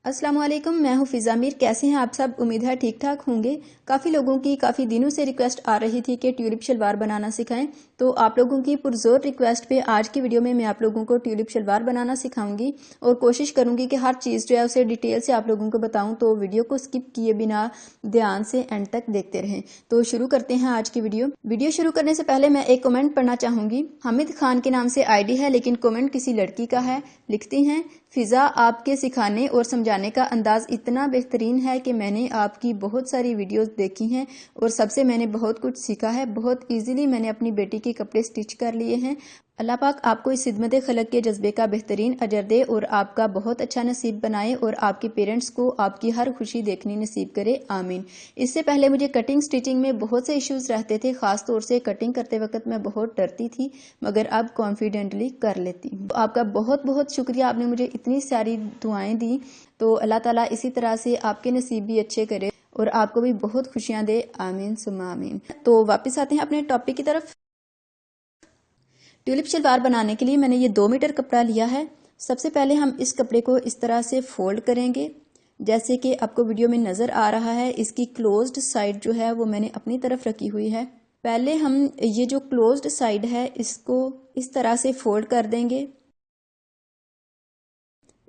अस्सलाम वालेकुम, मैं हूँ फिज़ा मीर। कैसे हैं आप सब? उम्मीद है ठीक ठाक होंगे। काफ़ी लोगों की काफ़ी दिनों से रिक्वेस्ट आ रही थी कि ट्यूलिप शलवार बनाना सिखाएं, तो आप लोगों की पुरजोर रिक्वेस्ट पे आज की वीडियो में मैं आप लोगों को ट्यूलिप शलवार बनाना सिखाऊंगी और कोशिश करूंगी कि हर चीज़ जो है उसे डिटेल से आप लोगों को बताऊं, तो वीडियो को स्किप किए बिना ध्यान से एंड तक देखते रहें। तो शुरू करते हैं आज की वीडियो शुरू करने से पहले मैं एक कमेंट पढ़ना चाहूंगी। हामिद खान के नाम से आईडी है, लेकिन कमेंट किसी लड़की का है। लिखती हैं, फिज़ा, आपके सिखाने और समझाने का अंदाज इतना बेहतरीन है कि मैंने आपकी बहुत सारी वीडियोस देखी हैं और सबसे मैंने बहुत कुछ सीखा है। बहुत इजीली मैंने अपनी बेटी के कपड़े स्टिच कर लिए हैं। अल्लाह पाक आपको इस खिदमत खलक के जज्बे का बेहतरीन अजर दे और आपका बहुत अच्छा नसीब बनाए और आपके पेरेंट्स को आपकी हर खुशी देखनी नसीब करे, आमीन। इससे पहले मुझे कटिंग स्टिचिंग में बहुत से इश्यूज रहते थे, खास तौर से कटिंग करते वक्त मैं बहुत डरती थी, मगर अब कॉन्फिडेंटली कर लेती हूँ। तो आपका बहुत बहुत शुक्रिया, आपने मुझे इतनी सारी दुआएं दी। तो अल्लाह ताला इसी तरह से आपके नसीब भी अच्छे करे और आपको भी बहुत खुशियां दे, आमीन सुम्मा आमीन। तो वापस आते हैं अपने टॉपिक की तरफ। ट्यूलिप शलवार बनाने के लिए मैंने ये 2 मीटर कपड़ा लिया है। सबसे पहले हम इस कपड़े को इस तरह से फोल्ड करेंगे, जैसे कि आपको वीडियो में नजर आ रहा है। इसकी क्लोज्ड साइड जो है वो मैंने अपनी तरफ रखी हुई है। पहले हम ये जो क्लोज्ड साइड है इसको इस तरह से फोल्ड कर देंगे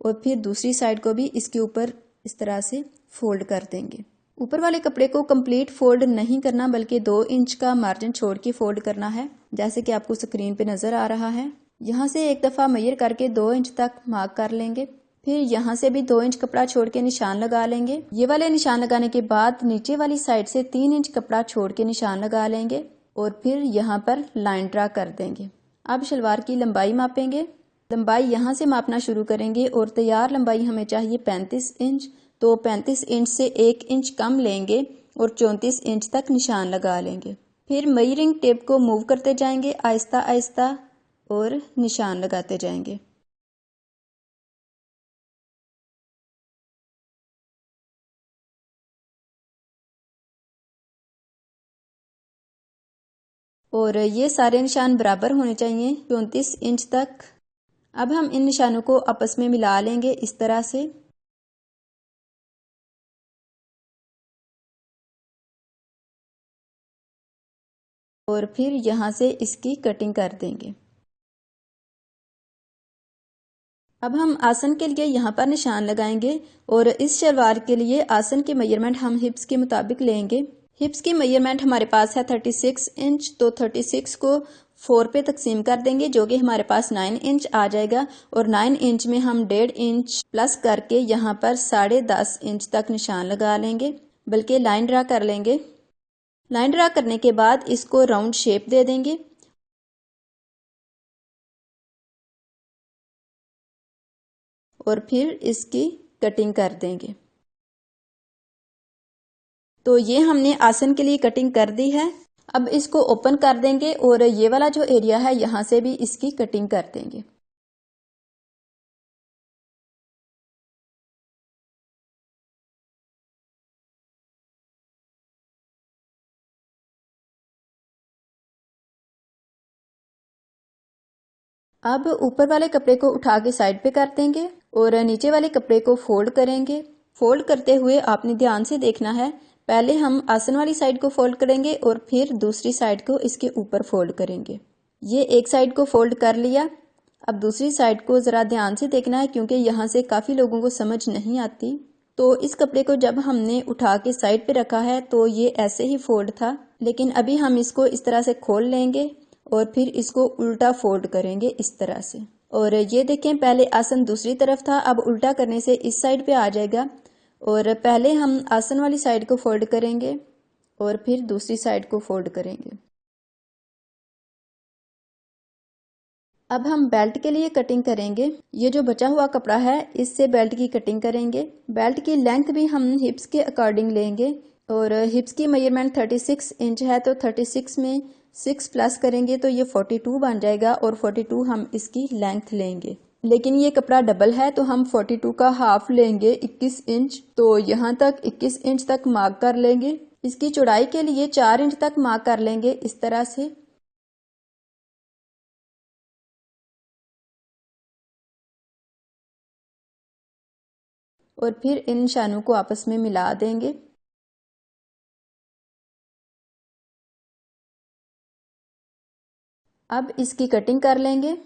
और फिर दूसरी साइड को भी इसके ऊपर इस तरह से फोल्ड कर देंगे। ऊपर वाले कपड़े को कंप्लीट फोल्ड नहीं करना, बल्कि 2 इंच का मार्जिन छोड़ के फोल्ड करना है, जैसे कि आपको स्क्रीन पे नजर आ रहा है। यहाँ से एक दफा मेजर करके 2 इंच तक मार्क कर लेंगे। फिर यहाँ से भी 2 इंच कपड़ा छोड़ के निशान लगा लेंगे। ये वाले निशान लगाने के बाद नीचे वाली साइड से 3 इंच कपड़ा छोड़ के निशान लगा लेंगे और फिर यहाँ पर लाइन ड्रा कर देंगे। अब शलवार की लंबाई मापेंगे। लंबाई यहाँ से मापना शुरू करेंगे और तैयार लंबाई हमें चाहिए 35 इंच। तो 35 इंच से 1 इंच कम लेंगे और 34 इंच तक निशान लगा लेंगे। फिर मेजरिंग टेप को मूव करते जाएंगे आहिस्ता आहिस्ता और निशान लगाते जाएंगे। और ये सारे निशान बराबर होने चाहिए 34 इंच तक। अब हम इन निशानों को आपस में मिला लेंगे इस तरह से। और फिर यहाँ से इसकी कटिंग कर देंगे। अब हम आसन के लिए यहाँ पर निशान लगाएंगे और इस शलवार के लिए आसन की मेजरमेंट हम हिप्स के मुताबिक लेंगे। हिप्स की मेजरमेंट हमारे पास है 36 इंच, तो 36 को 4 पे तकसीम कर देंगे, जो कि हमारे पास 9 इंच आ जाएगा। और 9 इंच में हम 1.5 इंच प्लस करके यहाँ पर 10.5 इंच तक निशान लगा लेंगे, बल्कि लाइन ड्रा कर लेंगे। लाइन ड्रा करने के बाद इसको राउंड शेप दे देंगे और फिर इसकी कटिंग कर देंगे। तो ये हमने आसन के लिए कटिंग कर दी है। अब इसको ओपन कर देंगे और ये वाला जो एरिया है यहाँ से भी इसकी कटिंग कर देंगे। अब ऊपर वाले कपड़े को उठा के साइड पे कर देंगे और नीचे वाले कपड़े को फोल्ड करेंगे। फोल्ड करते हुए आपने ध्यान से देखना है, पहले हम आसन वाली साइड को फोल्ड करेंगे और फिर दूसरी साइड को इसके ऊपर फोल्ड करेंगे। ये एक साइड को फोल्ड कर लिया। अब दूसरी साइड को जरा ध्यान से देखना है, क्योंकि यहाँ से काफी लोगों को समझ नहीं आती। तो इस कपड़े को जब हमने उठा के साइड पे रखा है तो ये ऐसे ही फोल्ड था, लेकिन अभी हम इसको इस तरह से खोल लेंगे और फिर इसको उल्टा फोल्ड करेंगे इस तरह से। और ये देखें, पहले आसन दूसरी तरफ था, अब उल्टा करने से इस साइड पे आ जाएगा। और पहले हम आसन वाली साइड को फोल्ड करेंगे और फिर दूसरी साइड को फोल्ड करेंगे। अब हम बेल्ट के लिए कटिंग करेंगे। ये जो बचा हुआ कपड़ा है इससे बेल्ट की कटिंग करेंगे। बेल्ट की लेंथ भी हम हिप्स के अकॉर्डिंग लेंगे और हिप्स की मेजरमेंट 36 इंच है, तो 36 में 6 प्लस करेंगे तो ये 42 बन जाएगा और 42 हम इसकी लेंथ लेंगे। लेकिन ये कपड़ा डबल है तो हम 42 का हाफ लेंगे 21 इंच, तो यहाँ तक 21 इंच तक मार्क कर लेंगे। इसकी चौड़ाई के लिए 4 इंच तक मार्क कर लेंगे इस तरह से। और फिर इन निशानों को आपस में मिला देंगे। अब इसकी कटिंग कर लेंगे।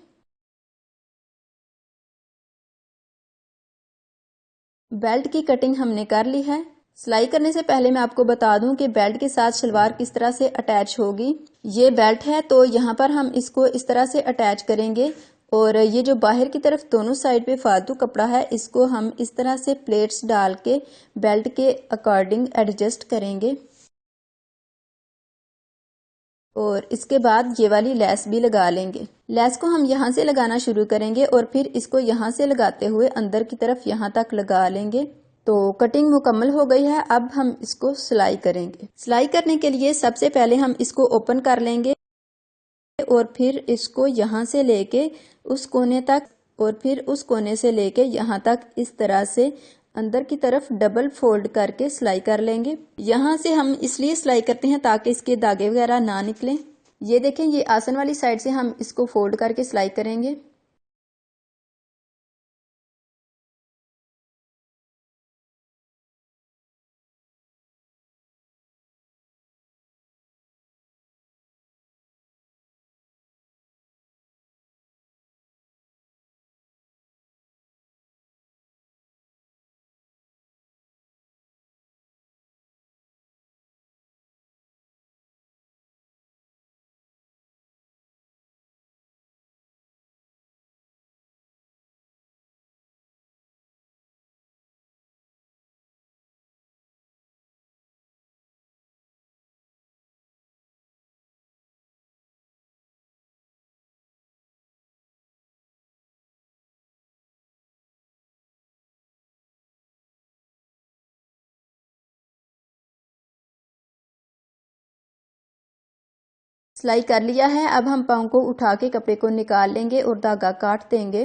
बेल्ट की कटिंग हमने कर ली है। सिलाई करने से पहले मैं आपको बता दूं कि बेल्ट के साथ शलवार किस तरह से अटैच होगी। ये बेल्ट है तो यहाँ पर हम इसको इस तरह से अटैच करेंगे और ये जो बाहर की तरफ दोनों साइड पे फालतू कपड़ा है इसको हम इस तरह से प्लेट्स डाल के बेल्ट के अकॉर्डिंग एडजस्ट करेंगे। और इसके बाद ये वाली लेस भी लगा लेंगे। लेस को हम यहाँ से लगाना शुरू करेंगे और फिर इसको यहाँ से लगाते हुए अंदर की तरफ यहाँ तक लगा लेंगे। तो कटिंग मुकम्मल हो गई है। अब हम इसको सिलाई करेंगे। सिलाई करने के लिए सबसे पहले हम इसको ओपन कर लेंगे और फिर इसको यहाँ से लेके उस कोने तक और फिर उस कोने से लेके यहाँ तक इस तरह से अंदर की तरफ डबल फोल्ड करके सिलाई कर लेंगे। यहाँ से हम इसलिए सिलाई करते हैं ताकि इसके धागे वगैरह ना निकलें। ये देखें, ये आसन वाली साइड से हम इसको फोल्ड करके सिलाई करेंगे। सिलाई कर लिया है। अब हम पाँव को उठा के कपड़े को निकाल लेंगे और धागा काट देंगे।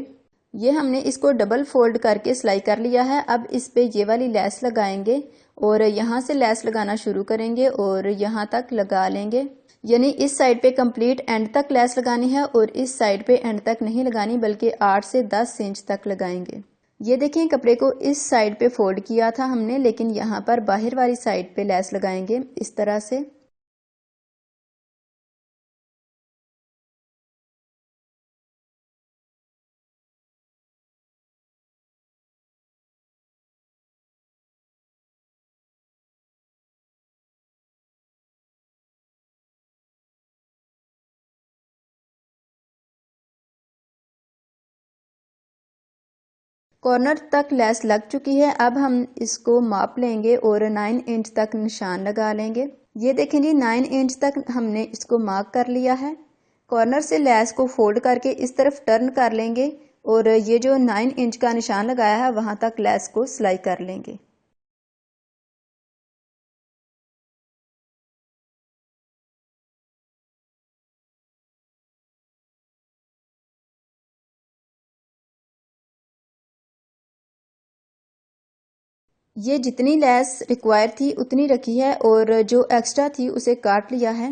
ये हमने इसको डबल फोल्ड करके सिलाई कर लिया है। अब इस पे ये वाली लेस लगाएंगे और यहाँ से लेस लगाना शुरू करेंगे और यहाँ तक लगा लेंगे। यानी इस साइड पे कंप्लीट एंड तक लेस लगानी है और इस साइड पे एंड तक नहीं लगानी बल्कि 8 से 10 इंच तक लगाएंगे। ये देखें, कपड़े को इस साइड पे फोल्ड किया था हमने, लेकिन यहाँ पर बाहर वाली साइड पे लेस लगाएंगे इस तरह से। कॉर्नर तक लेस लग चुकी है। अब हम इसको माप लेंगे और 9 इंच तक निशान लगा लेंगे। ये देखें जी, 9 इंच तक हमने इसको मार्क कर लिया है। कॉर्नर से लेस को फोल्ड करके इस तरफ टर्न कर लेंगे और ये जो 9 इंच का निशान लगाया है वहां तक लेस को सिलाई कर लेंगे। ये जितनी लेस रिक्वायर थी उतनी रखी है और जो एक्स्ट्रा थी उसे काट लिया है।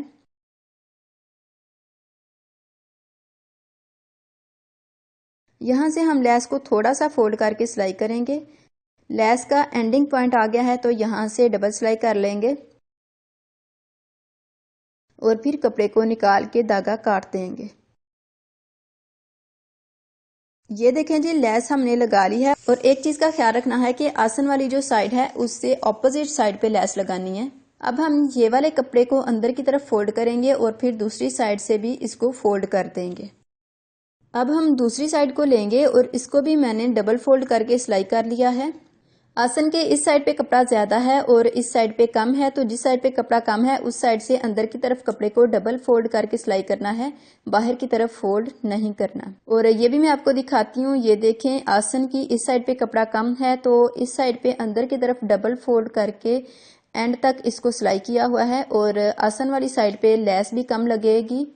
यहाँ से हम लेस को थोड़ा सा फोल्ड करके सिलाई करेंगे। लेस का एंडिंग पॉइंट आ गया है तो यहाँ से डबल सिलाई कर लेंगे और फिर कपड़े को निकाल के धागा काट देंगे। ये देखें जी, लेस हमने लगा ली है। और एक चीज का ख्याल रखना है कि आसन वाली जो साइड है उससे ऑपोजिट साइड पे लेस लगानी है। अब हम ये वाले कपड़े को अंदर की तरफ फोल्ड करेंगे और फिर दूसरी साइड से भी इसको फोल्ड कर देंगे। अब हम दूसरी साइड को लेंगे और इसको भी मैंने डबल फोल्ड करके सिलाई कर लिया है। आसन के इस साइड पे कपड़ा ज्यादा है और इस साइड पे कम है, तो जिस साइड पे कपड़ा कम है उस साइड से अंदर की तरफ कपड़े को डबल फोल्ड करके सिलाई करना है, बाहर की तरफ फोल्ड नहीं करना। और ये भी मैं आपको दिखाती हूँ। ये देखें, आसन की इस साइड पे कपड़ा कम है तो इस साइड पे अंदर की तरफ डबल फोल्ड करके एंड तक इसको सिलाई किया हुआ है और आसन वाली साइड पे लेस भी कम लगेगी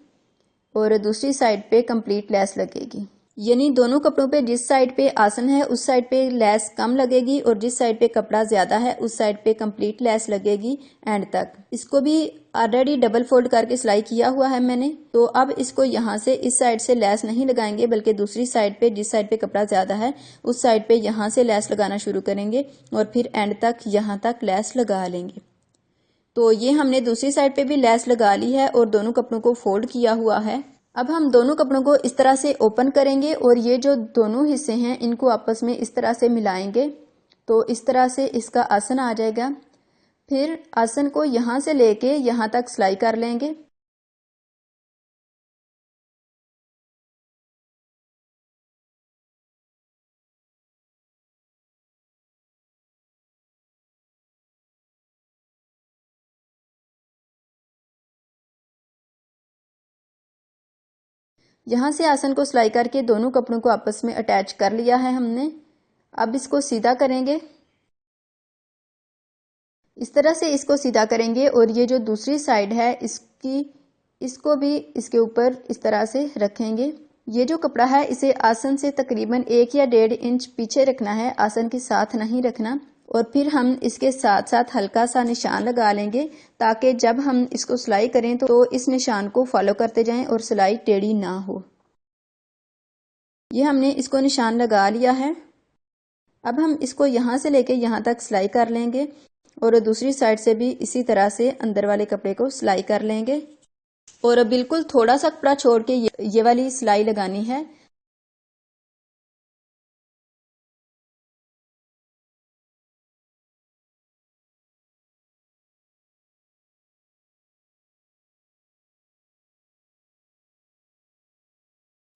और दूसरी साइड पे कंप्लीट लेस लगेगी। यानी दोनों कपड़ों पे जिस साइड पे आसन है उस साइड पे लेस कम लगेगी और जिस साइड पे कपड़ा ज्यादा है उस साइड पे कंप्लीट लेस लगेगी एंड तक। इसको भी ऑलरेडी डबल फोल्ड करके सिलाई किया हुआ है मैंने। तो अब इसको यहाँ से इस साइड से लेस नहीं लगाएंगे बल्कि दूसरी साइड पे जिस साइड पे कपड़ा ज्यादा है उस साइड पे यहाँ से लेस लगाना शुरू करेंगे और फिर एंड तक यहाँ तक लेस लगा लेंगे। तो ये हमने दूसरी साइड पे भी लेस लगा ली है और दोनों कपड़ों को फोल्ड किया हुआ है। अब हम दोनों कपड़ों को इस तरह से ओपन करेंगे और ये जो दोनों हिस्से हैं इनको आपस में इस तरह से मिलाएंगे। तो इस तरह से इसका आसन आ जाएगा। फिर आसन को यहाँ से लेके यहाँ तक सिलाई कर लेंगे। यहाँ से आसन को सिलाई करके दोनों कपड़ों को आपस में अटैच कर लिया है हमने। अब इसको सीधा करेंगे, इस तरह से इसको सीधा करेंगे और ये जो दूसरी साइड है इसको भी इसके ऊपर इस तरह से रखेंगे। ये जो कपड़ा है इसे आसन से तकरीबन 1 या 1.5 इंच पीछे रखना है, आसन के साथ नहीं रखना। और फिर हम इसके साथ साथ हल्का सा निशान लगा लेंगे ताकि जब हम इसको सिलाई करें तो इस निशान को फॉलो करते जाएं और सिलाई टेढ़ी ना हो। ये हमने इसको निशान लगा लिया है। अब हम इसको यहाँ से लेके यहाँ तक सिलाई कर लेंगे और दूसरी साइड से भी इसी तरह से अंदर वाले कपड़े को सिलाई कर लेंगे और बिल्कुल थोड़ा सा कपड़ा छोड़ के ये वाली सिलाई लगानी है।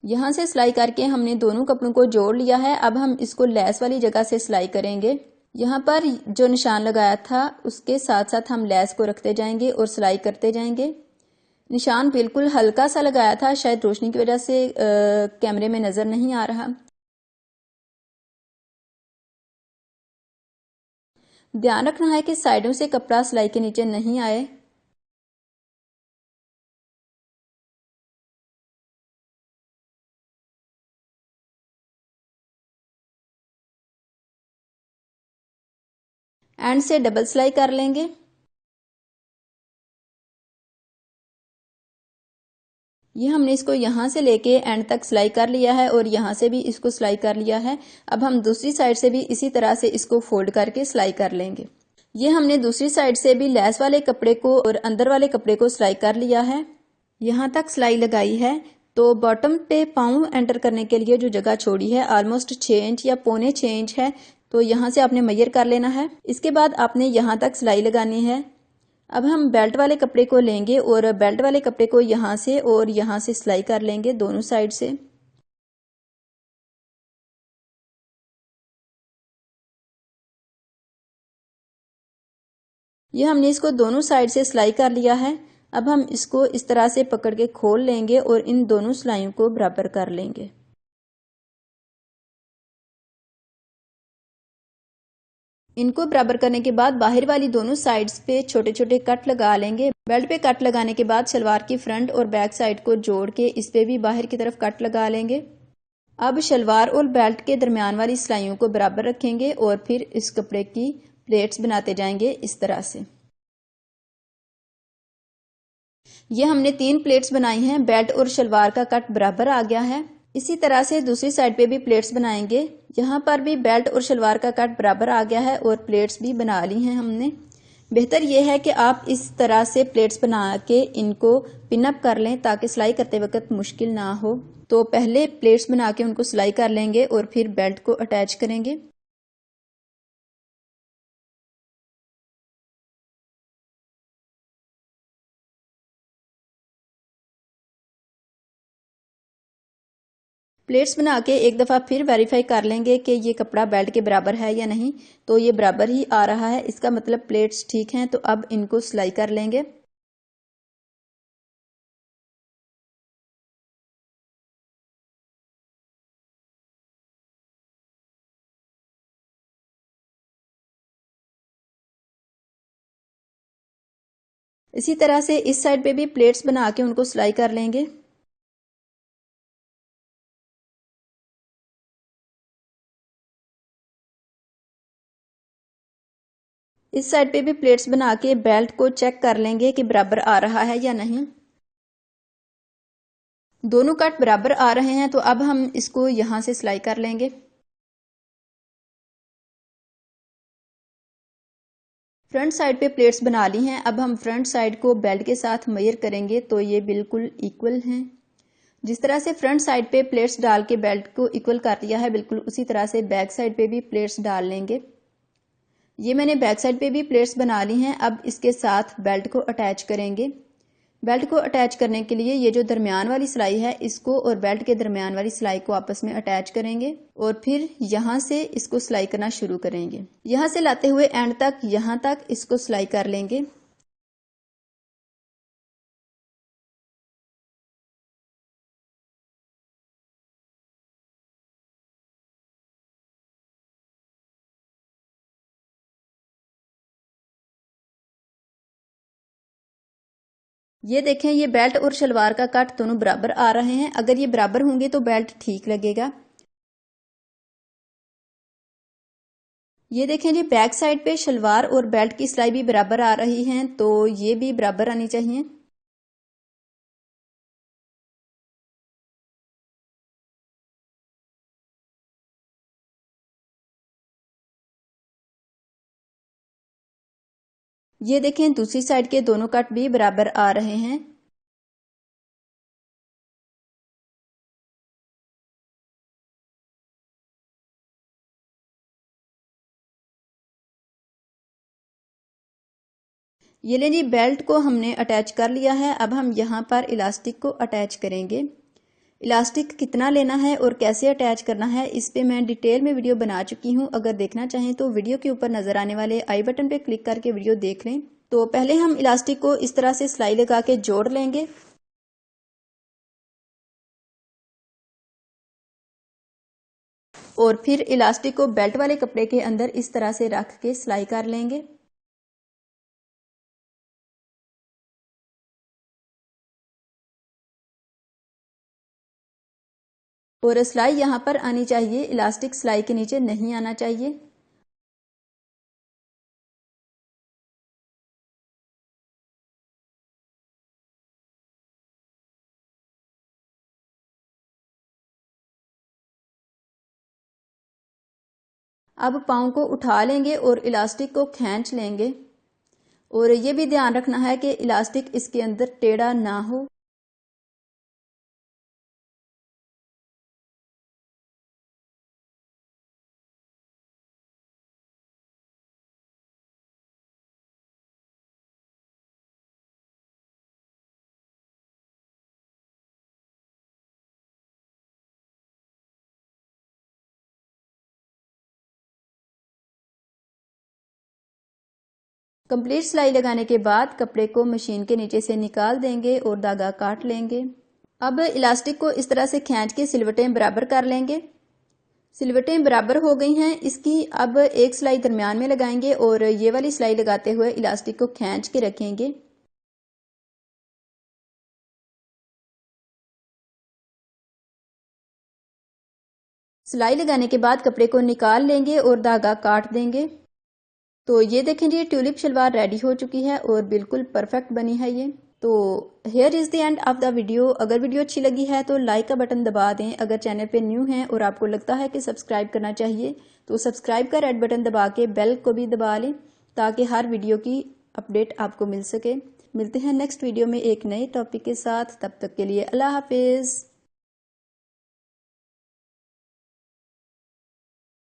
यहाँ से सिलाई करके हमने दोनों कपड़ों को जोड़ लिया है। अब हम इसको लेस वाली जगह से सिलाई करेंगे। यहाँ पर जो निशान लगाया था उसके साथ साथ हम लेस को रखते जाएंगे और सिलाई करते जाएंगे। निशान बिल्कुल हल्का सा लगाया था, शायद रोशनी की वजह से कैमरे में नजर नहीं आ रहा। ध्यान रखना है कि साइडों से कपड़ा सिलाई के नीचे नहीं आए। एंड से डबल सिलाई कर लेंगे। ये हमने इसको यहाँ से लेके एंड तक सिलाई कर लिया है और यहाँ से भी इसको सिलाई कर लिया है। अब हम दूसरी साइड से भी इसी तरह से इसको फोल्ड करके सिलाई कर लेंगे। ये हमने दूसरी साइड से भी लेस वाले कपड़े को और अंदर वाले कपड़े को सिलाई कर लिया है। यहाँ तक सिलाई लगाई है। तो बॉटम पे पाँव एंटर करने के लिए जो जगह छोड़ी है ऑलमोस्ट 6 इंच या 6.25 इंच है। तो यहाँ से आपने मेजर कर लेना है। इसके बाद आपने यहाँ तक सिलाई लगानी है। अब हम बेल्ट वाले कपड़े को लेंगे और बेल्ट वाले कपड़े को यहाँ से और यहाँ से सिलाई कर लेंगे दोनों साइड से। ये हमने इसको दोनों साइड से सिलाई कर लिया है। अब हम इसको इस तरह से पकड़ के खोल लेंगे और इन दोनों सिलाइयों को बराबर कर लेंगे। इनको बराबर करने के बाद बाहर वाली दोनों साइड्स पे छोटे छोटे कट लगा लेंगे। बेल्ट पे कट लगाने के बाद सलवार की फ्रंट और बैक साइड को जोड़ के इस पे भी बाहर की तरफ कट लगा लेंगे। अब शलवार और बेल्ट के दरमियान वाली सिलाइयों को बराबर रखेंगे और फिर इस कपड़े की प्लेट्स बनाते जाएंगे इस तरह से। ये हमने 3 प्लेट्स बनाई हैं। बेल्ट और शलवार का कट बराबर आ गया है। इसी तरह से दूसरी साइड पे भी प्लेट्स बनाएंगे। यहाँ पर भी बेल्ट और शलवार का कट बराबर आ गया है और प्लेट्स भी बना ली हैं हमने। बेहतर यह है कि आप इस तरह से प्लेट्स बना के इनको पिनअप कर लें ताकि सिलाई करते वक्त मुश्किल ना हो। तो पहले प्लेट्स बना के उनको सिलाई कर लेंगे और फिर बेल्ट को अटैच करेंगे। प्लेट्स बना के एक दफ़ा फिर वेरीफाई कर लेंगे कि ये कपड़ा बेल्ट के बराबर है या नहीं। तो ये बराबर ही आ रहा है, इसका मतलब प्लेट्स ठीक हैं। तो अब इनको सिलाई कर लेंगे। इसी तरह से इस साइड पे भी प्लेट्स बना के उनको सिलाई कर लेंगे। इस साइड पे भी प्लेट्स बना के बेल्ट को चेक कर लेंगे कि बराबर आ रहा है या नहीं। दोनों कट बराबर आ रहे हैं तो अब हम इसको यहां से सिलाई कर लेंगे। फ्रंट साइड पे प्लेट्स बना ली हैं। अब हम फ्रंट साइड को बेल्ट के साथ मेजर करेंगे तो ये बिल्कुल इक्वल हैं। जिस तरह से फ्रंट साइड पे प्लेट्स डाल के बेल्ट को इक्वल कर दिया है, बिल्कुल उसी तरह से बैक साइड पे भी प्लेट्स डाल लेंगे। ये मैंने बैक साइड पे भी प्लेट्स बना ली हैं। अब इसके साथ बेल्ट को अटैच करेंगे। बेल्ट को अटैच करने के लिए ये जो दरमियान वाली सिलाई है, इसको और बेल्ट के दरमियान वाली सिलाई को आपस में अटैच करेंगे और फिर यहाँ से इसको सिलाई करना शुरू करेंगे। यहाँ से लाते हुए एंड तक यहाँ तक इसको सिलाई कर लेंगे। ये देखें, ये बेल्ट और शलवार का कट दोनों बराबर आ रहे हैं। अगर ये बराबर होंगे तो बेल्ट ठीक लगेगा। ये देखें जी, बैक साइड पे शलवार और बेल्ट की सिलाई भी बराबर आ रही है, तो ये भी बराबर आनी चाहिए। ये देखें, दूसरी साइड के दोनों कट भी बराबर आ रहे हैं। ये ले जी, बेल्ट को हमने अटैच कर लिया है। अब हम यहाँ पर इलास्टिक को अटैच करेंगे। इलास्टिक कितना लेना है और कैसे अटैच करना है, इस पे मैं डिटेल में वीडियो बना चुकी हूँ। अगर देखना चाहें तो वीडियो के ऊपर नजर आने वाले आई बटन पे क्लिक करके वीडियो देख लें। तो पहले हम इलास्टिक को इस तरह से सिलाई लगा के जोड़ लेंगे और फिर इलास्टिक को बेल्ट वाले कपड़े के अंदर इस तरह से रख के सिलाई कर लेंगे। और सिलाई यहाँ पर आनी चाहिए, इलास्टिक सिलाई के नीचे नहीं आना चाहिए। अब पाँव को उठा लेंगे और इलास्टिक को खींच लेंगे और ये भी ध्यान रखना है कि इलास्टिक इसके अंदर टेढ़ा ना हो। कंप्लीट सिलाई लगाने के बाद कपड़े को मशीन के नीचे से निकाल देंगे और धागा काट लेंगे। अब इलास्टिक को इस तरह से खींच के सिलवटें बराबर कर लेंगे। सिलवटें बराबर हो गई हैं। इसकी अब एक सिलाई दरमियान में लगाएंगे और ये वाली सिलाई लगाते हुए इलास्टिक को खींच के रखेंगे। सिलाई लगाने के बाद कपड़े को निकाल लेंगे और धागा काट देंगे। तो ये देखें जी, ट्यूलिप शलवार रेडी हो चुकी है और बिल्कुल परफेक्ट बनी है ये। तो here is the end of the video. अगर वीडियो अच्छी लगी है तो लाइक का बटन दबा दें। अगर चैनल पे न्यू हैं और आपको लगता है कि सब्सक्राइब करना चाहिए तो सब्सक्राइब का रेड बटन दबा के बेल को भी दबा लें ताकि हर वीडियो की अपडेट आपको मिल सके। मिलते हैं नेक्स्ट वीडियो में एक नए टॉपिक के साथ। तब तक के लिए अल्लाह हाफिज़।